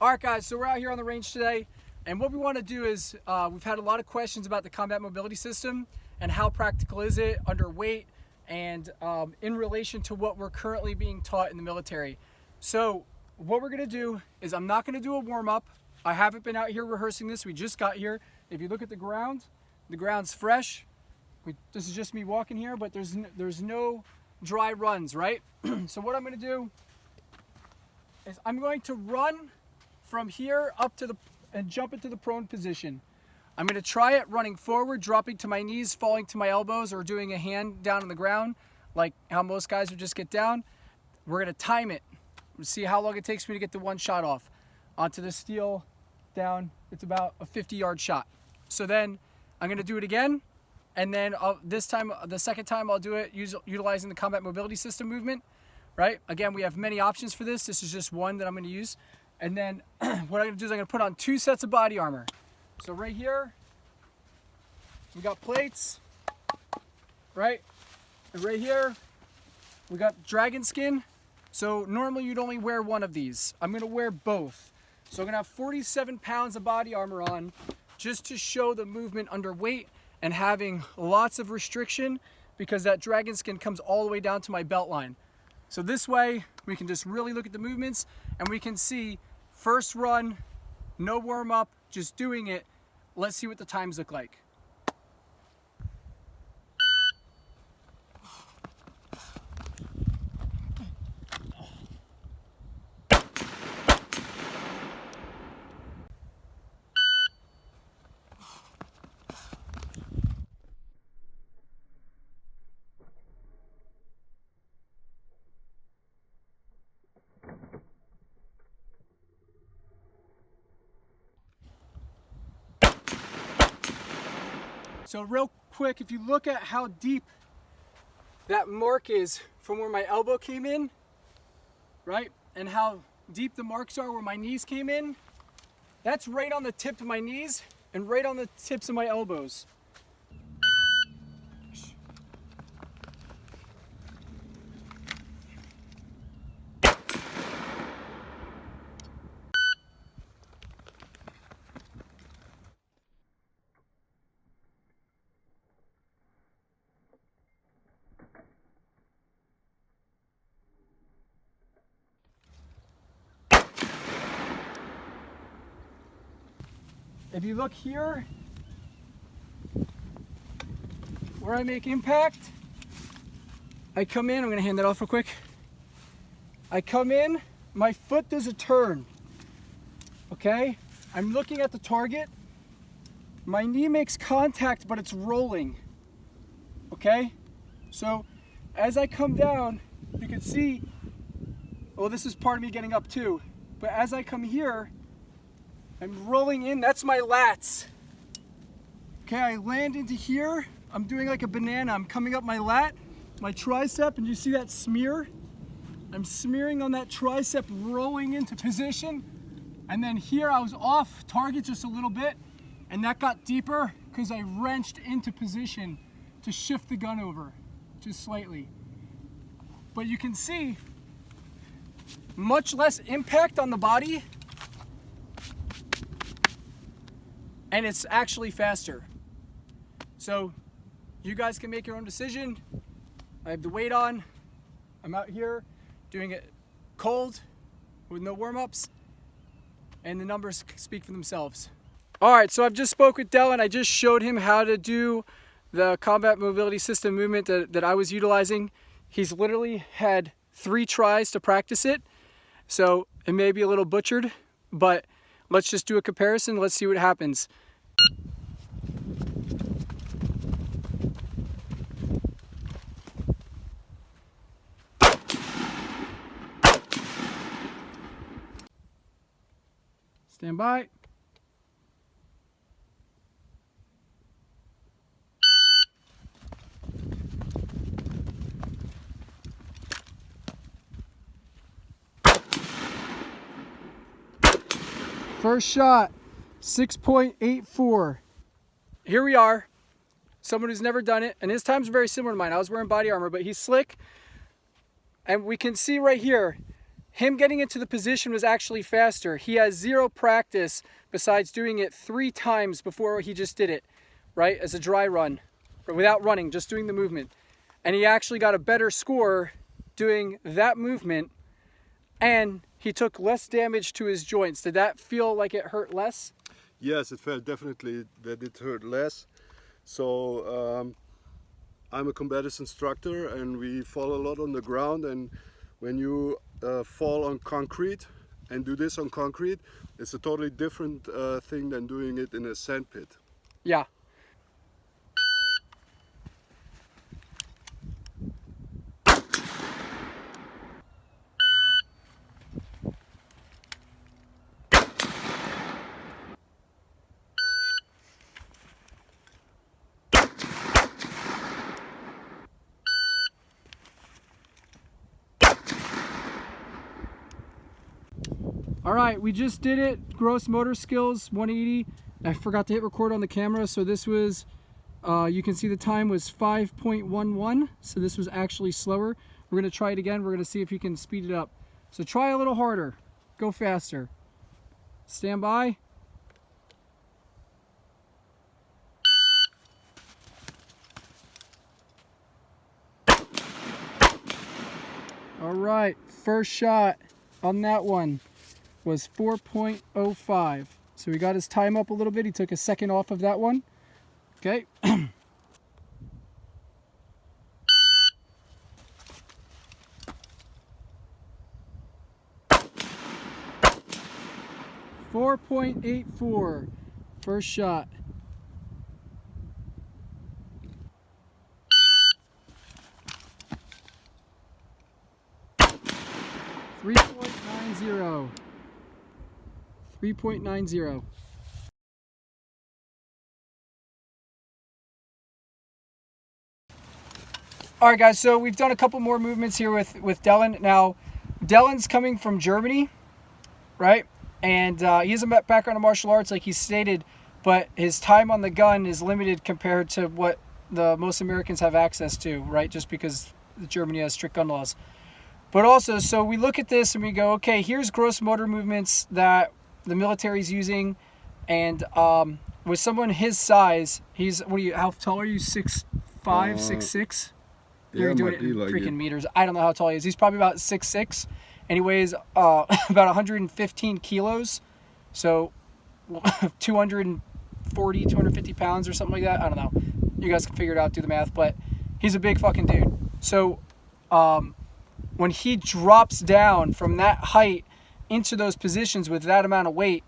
All right, guys, so we're out here on the range today, and what we want to do is we've had a lot of questions about the combat mobility system and how practical is it under weight and in relation to what we're currently being taught in the military. So what we're going to do is I'm not going to do a warm-up. I haven't been out here rehearsing this. We just got here. If you look at the ground's fresh. This is just me walking here, but there's no dry runs, right? So what I'm going to do is I'm going to run from here up to and jump into the prone position. I'm going to try it running forward, dropping to my knees, falling to my elbows, or doing a hand down on the ground, like how most guys would just get down. We're going to time it. We'll see how long it takes me to get the one shot off. Onto the steel, down. It's about a 50-yard shot. So then I'm going to do it again, and then this time, the second time, I'll do it utilizing the combat mobility system movement, right? Again, we have many options for this. This is just one that I'm going to use. And then what I'm going to do is I'm going to put on 2 sets of body armor. So right here, we got plates, right? And right here, we got dragon skin. So normally you'd only wear one of these. I'm going to wear both. So I'm going to have 47 pounds of body armor on just to show the movement under weight and having lots of restriction, because that dragon skin comes all the way down to my belt line. So this way we can just really look at the movements and we can see first run, no warm up, just doing it. Let's see what the times look like. So real quick, if you look at how deep that mark is from where my elbow came in, right? And how deep the marks are where my knees came in, that's right on the tip of my knees and right on the tips of my elbows. If you look here, where I make impact, I come in, I'm gonna hand that off real quick. I come in, my foot does a turn, okay? I'm looking at the target, my knee makes contact, but it's rolling, okay? So as I come down, you can see, well, this is part of me getting up too, but as I come here, I'm rolling in, that's my lats. Okay, I land into here, I'm doing like a banana, I'm coming up my lat, my tricep, and you see that smear? I'm smearing on that tricep, rolling into position, and then here I was off target just a little bit, and that got deeper because I wrenched into position to shift the gun over, just slightly. But you can see, much less impact on the body, and it's actually faster. So you guys can make your own decision. I have the weight on. I'm out here doing it cold with no warm-ups, and the numbers speak for themselves. All right, so I've just spoke with Dell and I just showed him how to do the combat mobility system movement that I was utilizing. He's literally had 3 tries to practice it. So it may be a little butchered, but let's just do a comparison. Let's see what happens. Stand by. First shot, 6.84. Here we are, someone who's never done it, and his times are very similar to mine. I was wearing body armor, but he's slick. And we can see right here, him getting into the position was actually faster. He has zero practice besides doing it 3 times before he just did it, right? As a dry run, without running, just doing the movement. And he actually got a better score doing that movement, and he took less damage to his joints. Did that feel like it hurt less? Yes, it felt definitely that it hurt less. So I'm a combatants instructor, and we fall a lot on the ground, and when you fall on concrete and do this on concrete, it's a totally different thing than doing it in a sand pit. Yeah. All right, we just did it. Gross motor skills 180. I forgot to hit record on the camera, so this was, you can see the time was 5.11, so this was actually slower. We're gonna try it again. We're gonna see if you can speed it up. So try a little harder, go faster. Stand by. All right, first shot on that one was 4.05. So we got his time up a little bit. He took a second off of that one. Okay. 4.84. First shot. .90. 3.90. All right, guys, so we've done a couple more movements here with Dylan. Now, Dylan's coming from Germany, right? And he has a background in martial arts, like he stated, but his time on the gun is limited compared to what the most Americans have access to, right? Just because Germany has strict gun laws. But also, so we look at this and we go, okay, here's gross motor movements that the military's using, and with someone his size, he's, what are you, how tall are you? 6'5", 6'6"? You're doing it in freaking meters. I don't know how tall he is. He's probably about 6'6", and he weighs about 115 kilos, so 240, 250 pounds or something like that. I don't know. You guys can figure it out, do the math, but he's a big fucking dude. So when he drops down from that height into those positions with that amount of weight,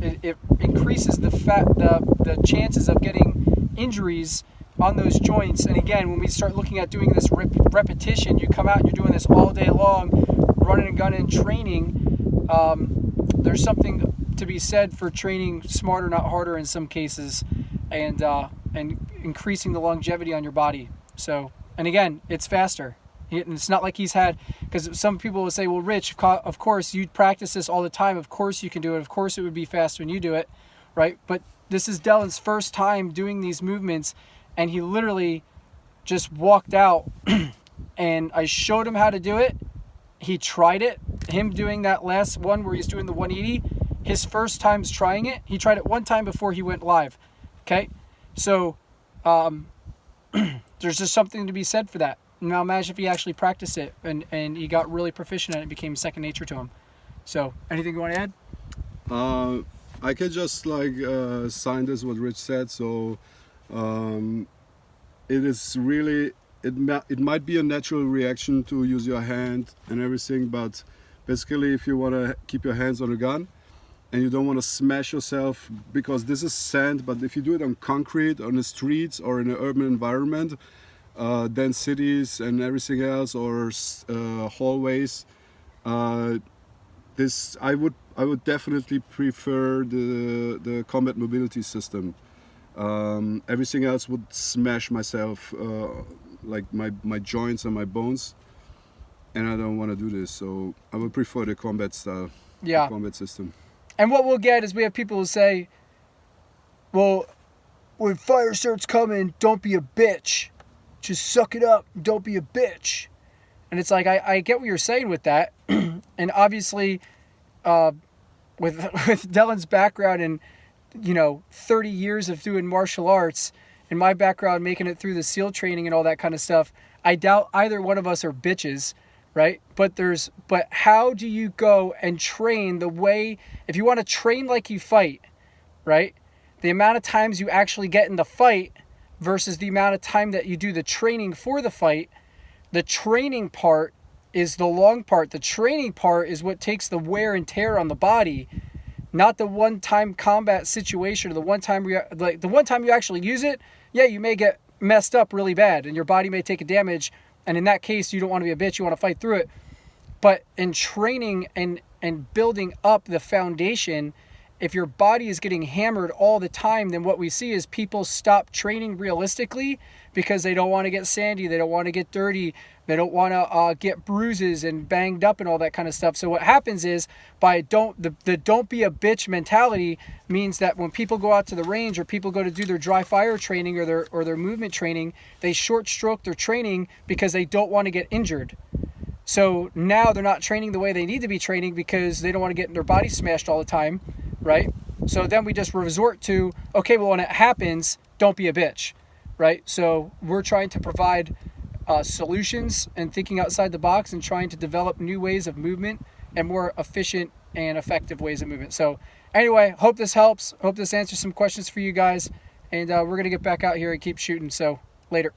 it increases the chances of getting injuries on those joints. And again, when we start looking at doing this repetition, you come out and you're doing this all day long, running and gunning, training. There's something to be said for training smarter, not harder in some cases, and increasing the longevity on your body. So, and again, it's faster. It's not like he's had, because some people will say, well, Rich, of course you practice this all the time. Of course you can do it. Of course it would be faster when you do it, right? But this is Dylan's first time doing these movements, and he literally just walked out and I showed him how to do it. He tried it. Him doing that last one where he's doing the 180, his first time's trying it. He tried it one time before he went live. Okay? So there's just something to be said for that. Now imagine if he actually practiced it and he got really proficient and it became second nature to him. So anything you want to add? I can just like sign this what Rich said. So it is really, it might be a natural reaction to use your hand and everything, but basically if you want to keep your hands on a gun and you don't want to smash yourself, because this is sand, but if you do it on concrete, on the streets or in an urban environment, dense cities and everything else, or hallways, this I would definitely prefer the combat mobility system. Everything else would smash myself, like my joints and my bones, and I don't want to do this. So I would prefer the combat style, the combat system. And what we'll get is we have people who say, well, when fire starts coming, don't be a bitch. Just suck it up. Don't be a bitch. And it's like, I get what you're saying with that. And obviously, with Dylan's background and 30 years of doing martial arts, and my background making it through the SEAL training and all that kind of stuff, I doubt either one of us are bitches, right? But how do you go and train the way, if you want to train like you fight, right? The amount of times you actually get in the fight versus the amount of time that you do the training for the fight. The training part is the long part. The training part is what takes the wear and tear on the body, not the one-time combat situation or the one time you actually use it. Yeah, you may get messed up really bad and your body may take a damage, and in that case you don't want to be a bitch, you want to fight through it. But in training and building up the foundation, if your body is getting hammered all the time, then what we see is people stop training realistically because they don't want to get sandy, they don't want to get dirty, they don't want to get bruises and banged up and all that kind of stuff. So what happens is, the don't be a bitch mentality means that when people go out to the range or people go to do their dry fire training or their movement training, they short stroke their training because they don't want to get injured. So now they're not training the way they need to be training because they don't want to get their body smashed all the time, right? So then we just resort to, okay, well, when it happens, don't be a bitch, right? So we're trying to provide solutions and thinking outside the box and trying to develop new ways of movement and more efficient and effective ways of movement. So anyway, hope this helps. Hope this answers some questions for you guys. And we're going to get back out here and keep shooting. So later.